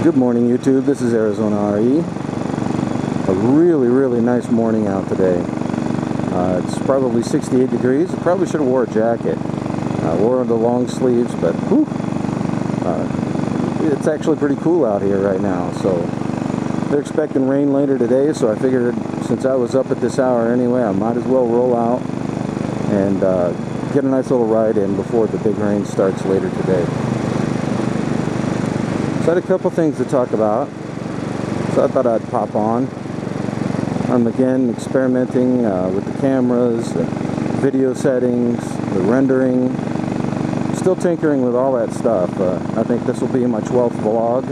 Good morning, YouTube. This is Arizona RE. A really nice morning out today. It's probably 68 degrees. I probably should have wore a jacket. Wore the long sleeves, but whew, it's actually pretty cool out here right now. So they're expecting rain later today, so I figured since I was up at this hour anyway, I might as well roll out and get a nice little ride in before the big rain starts later today. So I had a couple things to talk about, so I thought I'd pop on. I'm again experimenting with the cameras, the video settings, the rendering, still tinkering with all that stuff. I think this will be my 12th vlog,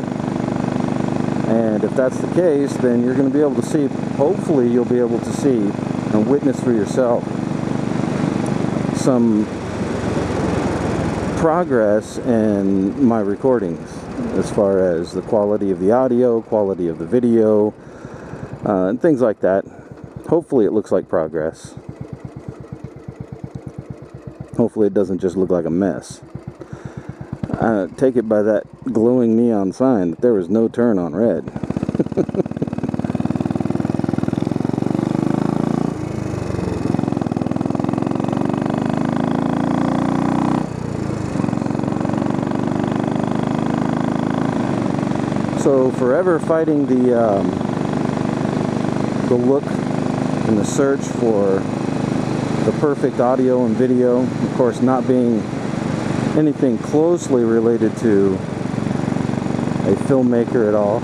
and if that's the case, then you're going to be able to see, hopefully you'll be able to see and witness for yourself some progress in my recordings as far as the quality of the audio, quality of the video, and things like that. Hopefully it looks like progress. Hopefully it doesn't just look like a mess. Take it by that glowing neon sign that there was no turn on red. So forever fighting the look and the search for the perfect audio and video, of course not being anything closely related to a filmmaker at all.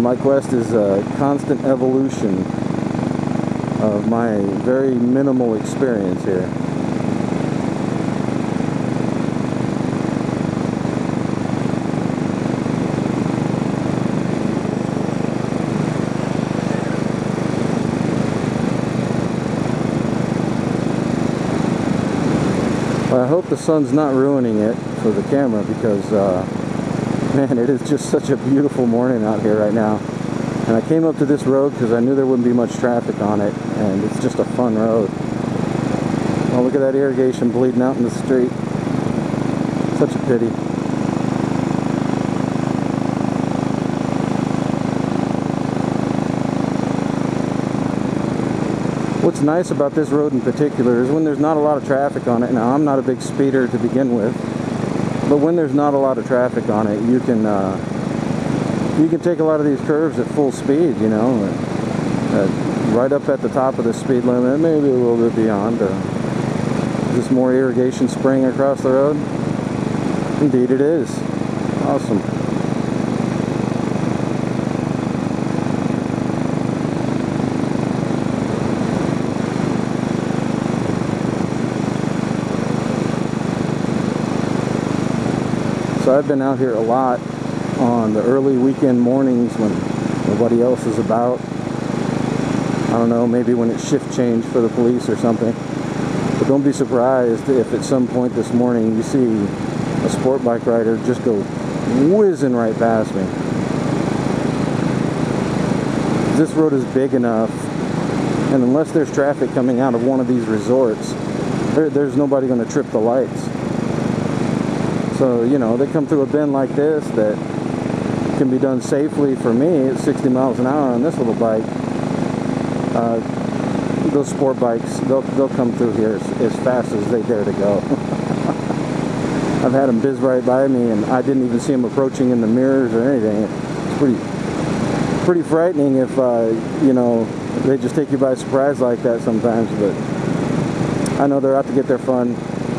My quest is a constant evolution of my very minimal experience here. I hope the sun's not ruining it for the camera, because man, it is just such a beautiful morning out here right now. And I came up to this road because I knew there wouldn't be much traffic on it, and it's just a fun road. Oh, look at that irrigation bleeding out in the street. Such a pity. What's nice about this road in particular is when there's not a lot of traffic on it. Now, I'm not a big speeder to begin with, but when there's not a lot of traffic on it, you can take a lot of these curves at full speed, you know, right up at the top of the speed limit, maybe a little bit beyond. Is this more irrigation spraying across the road? Indeed it is. Awesome. So I've been out here a lot on the early weekend mornings when nobody else is about. I don't know, maybe when it's shift change for the police or something. But don't be surprised if at some point this morning you see a sport bike rider just go whizzing right past me. This road is big enough, and unless there's traffic coming out of one of these resorts, there's nobody going to trip the lights. So, you know, they come through a bend like this that can be done safely for me at 60 miles an hour on this little bike. Those sport bikes, they'll come through here as fast as they dare to go. I've had them whiz right by me, and I didn't even see them approaching in the mirrors or anything. It's pretty frightening if, you know, they just take you by surprise like that sometimes, but I know they're out to get their fun.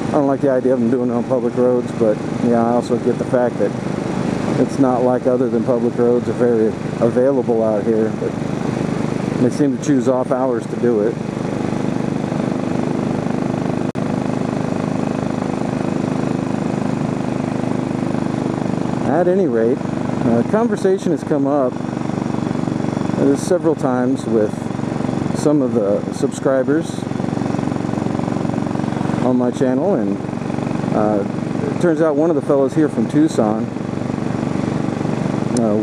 I don't like the idea of them doing it on public roads, but yeah, I also get the fact that it's not like other than public roads are very available out here, but they seem to choose off hours to do it. At any rate, conversation has come up several times with some of the subscribers on my channel, and it turns out one of the fellows here from Tucson,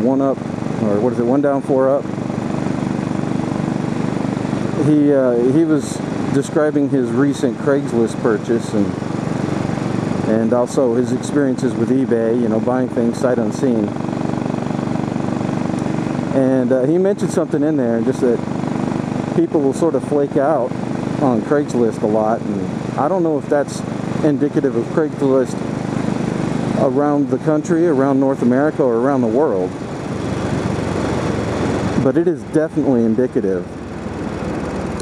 one up, or what is it, one down, four up, he was describing his recent Craigslist purchase, and and also his experiences with eBay, you know, buying things sight unseen. And he mentioned something in there, just that people will sort of flake out on Craigslist a lot, and I don't know if that's indicative of Craigslist around the country, around North America, or around the world, but it is definitely indicative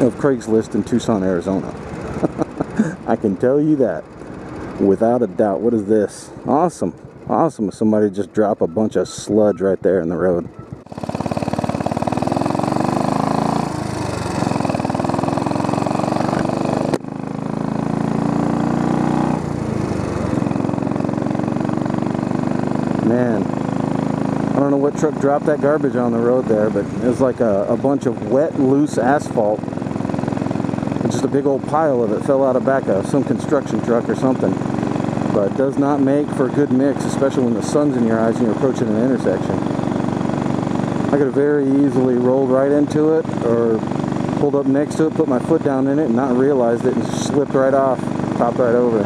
of Craigslist in Tucson, Arizona. I can tell you that without a doubt. What is this? Awesome. Awesome. Somebody just drop a bunch of sludge right there in the road. Man, I don't know what truck dropped that garbage on the road there, but it was like a bunch of wet, loose asphalt. Just a big old pile of it fell out of back of some construction truck or something. But does not make for a good mix, especially when the sun's in your eyes and you're approaching an intersection. I could have very easily rolled right into it, or pulled up next to it, put my foot down in it, and not realized it, and slipped right off, topped right over.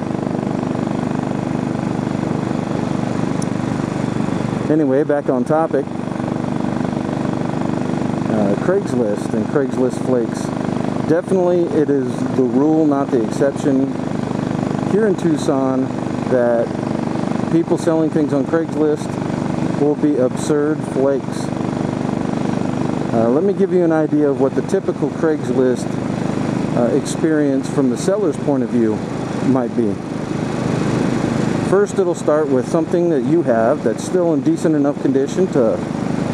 Anyway, back on topic. Craigslist and Craigslist Flakes. Definitely it is the rule, not the exception, here in Tucson, that people selling things on Craigslist will be absurd flakes. Let me give you an idea of what the typical Craigslist experience from the seller's point of view might be. First, it'll start with something that you have that's still in decent enough condition to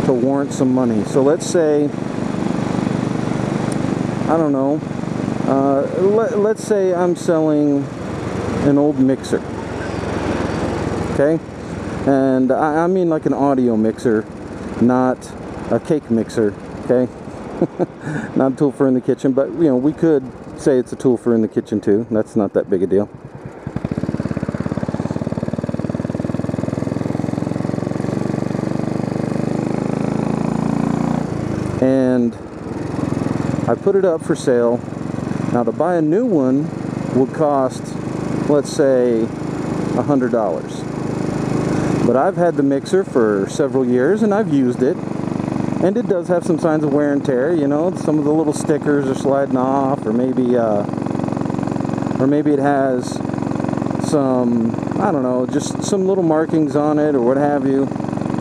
warrant some money. So let's say, I don't know, let's say I'm selling an old mixer, okay? And I mean like an audio mixer, not a cake mixer, okay? Not a tool for in the kitchen, but you know, we could say it's a tool for in the kitchen too. That's not that big a deal. And I put it up for sale. Now, to buy a new one would cost, let's say, $100. But I've had the mixer for several years and I've used it, and it does have some signs of wear and tear. You know, some of the little stickers are sliding off, or maybe it has some, I don't know, just some little markings on it or what have you.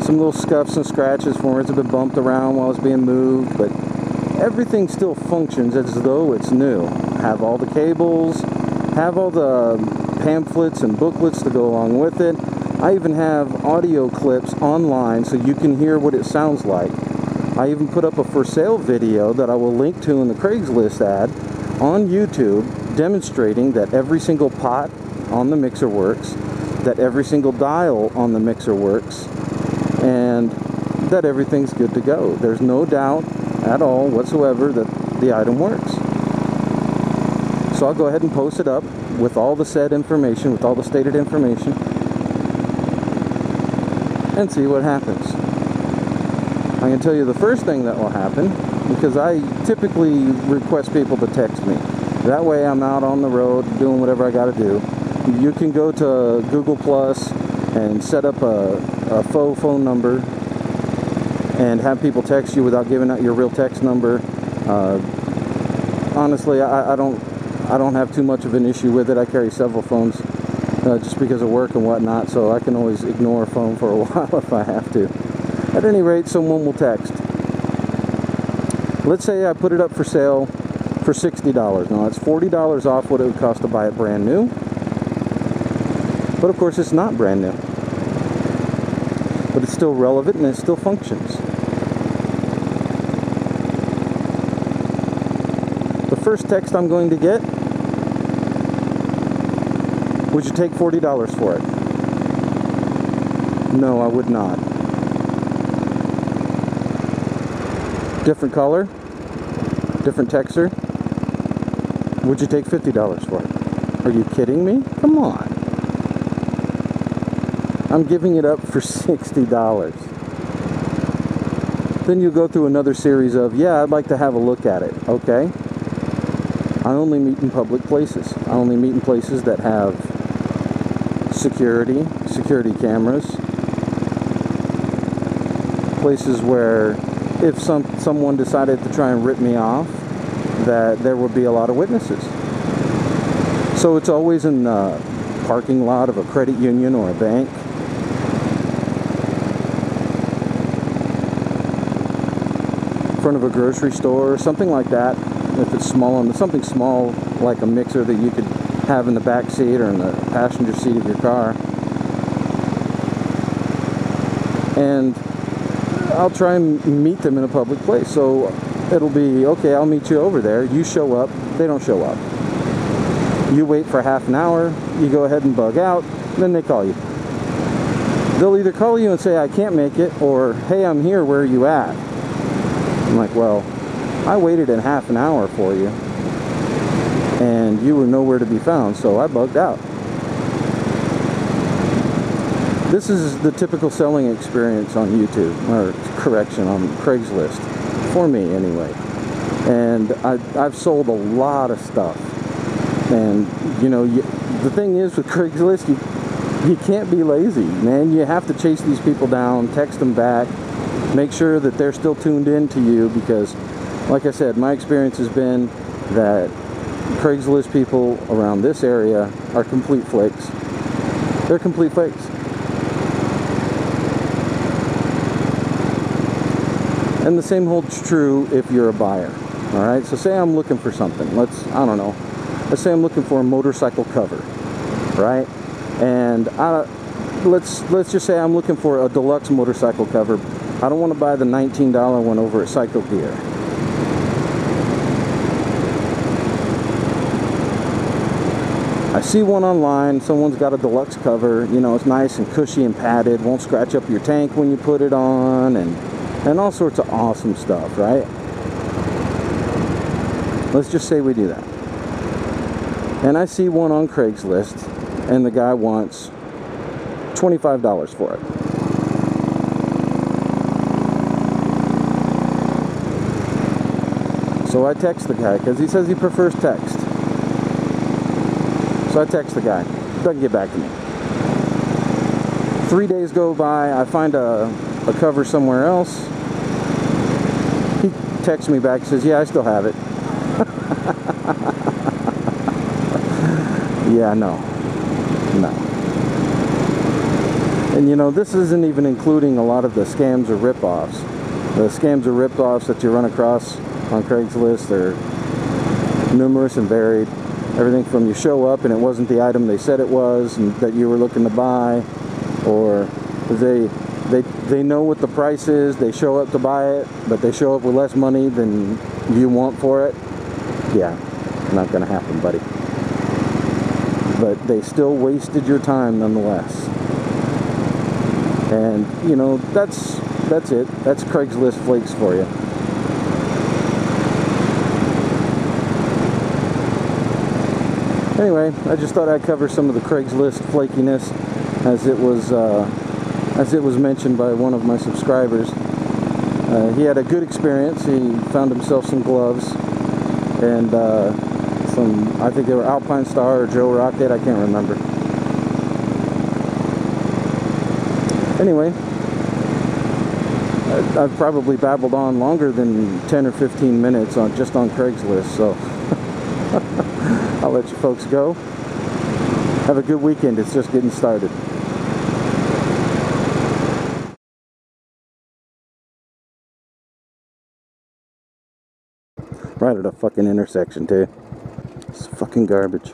Some little scuffs and scratches from where it's been bumped around while it's being moved, but everything still functions as though it's new. Have all the cables, have all the pamphlets and booklets to go along with it. I even have audio clips online so you can hear what it sounds like. I even put up a for sale video that I will link to in the Craigslist ad on YouTube, demonstrating that every single pot on the mixer works, that every single dial on the mixer works, and that everything's good to go. There's no doubt at all whatsoever that the item works. So I'll go ahead and post it up with all the said information, with all the stated information, and see what happens. I can tell you the first thing that will happen, because I typically request people to text me. That way I'm out on the road doing whatever I gotta do. You can go to Google Plus and set up a faux phone number and have people text you without giving out your real text number. Honestly, I don't have too much of an issue with it. I carry several phones just because of work and whatnot, so I can always ignore a phone for a while if I have to. At any rate, someone will text. Let's say I put it up for sale for $60. Now, it's $40 off what it would cost to buy it brand new. But of course, it's not brand new. But it's still relevant and it still functions. The first text I'm going to get: would you take $40 for it? No, I would not. Different color, different texture. Would you take $50 for it? Are you kidding me? Come on. I'm giving it up for $60. Then you go through another series of, yeah, I'd like to have a look at it. Okay. I only meet in public places. I only meet in places that have security cameras, places where if someone decided to try and rip me off, that there would be a lot of witnesses. So it's always in the parking lot of a credit union or a bank. Front of a grocery store, something like that. If it's small, something small like a mixer that you could have in the back seat or in the passenger seat of your car. And I'll try and meet them in a public place. So it'll be, okay, I'll meet you over there. You show up, they don't show up. You wait for half an hour, you go ahead and bug out, then they call you. They'll either call you and say, I can't make it, or, hey, I'm here, where are you at? I'm like, well, I waited in half an hour for you, and you were nowhere to be found, so I bugged out. This is the typical selling experience on YouTube, or correction, on Craigslist, for me anyway. And I've sold a lot of stuff. And, you know, the thing is with Craigslist, you can't be lazy, man. You have to chase these people down, text them back, make sure that they're still tuned in to you, because, like I said, my experience has been that Craigslist people around this area are complete flakes. They're complete flakes. And the same holds true if you're a buyer. All right, so say I'm looking for something. I don't know. Let's say I'm looking for a motorcycle cover, right? And let's just say I'm looking for a deluxe motorcycle cover. I don't want to buy the $19 one over at Psycho Gear. I see one online, someone's got a deluxe cover, you know, it's nice and cushy and padded, won't scratch up your tank when you put it on, and all sorts of awesome stuff, right? Let's just say we do that. And I see one on Craigslist, and the guy wants $25 for it. So I text the guy, because he says he prefers text. So I text the guy. Doesn't get back to me. 3 days go by, I find a cover somewhere else. He texts me back, says, yeah, I still have it. Yeah, no. And you know, this isn't even including a lot of the scams or rip-offs. The scams or rip-offs that you run across on Craigslist are numerous and varied. Everything from you show up and it wasn't the item they said it was and that you were looking to buy, or they know what the price is, they show up to buy it, but they show up with less money than you want for it. Yeah, not gonna happen, buddy. But they still wasted your time nonetheless. And you know, that's it. That's Craigslist Flakes for you. Anyway, I just thought I'd cover some of the Craigslist flakiness as it was mentioned by one of my subscribers. He had a good experience. He found himself some gloves and some, I think they were Alpine Star or Joe Rocket, I can't remember. Anyway, I've probably babbled on longer than 10 or 15 minutes just on Craigslist, so I'll let you folks go. Have a good weekend. It's just getting started. Right at a fucking intersection, too. It's fucking garbage.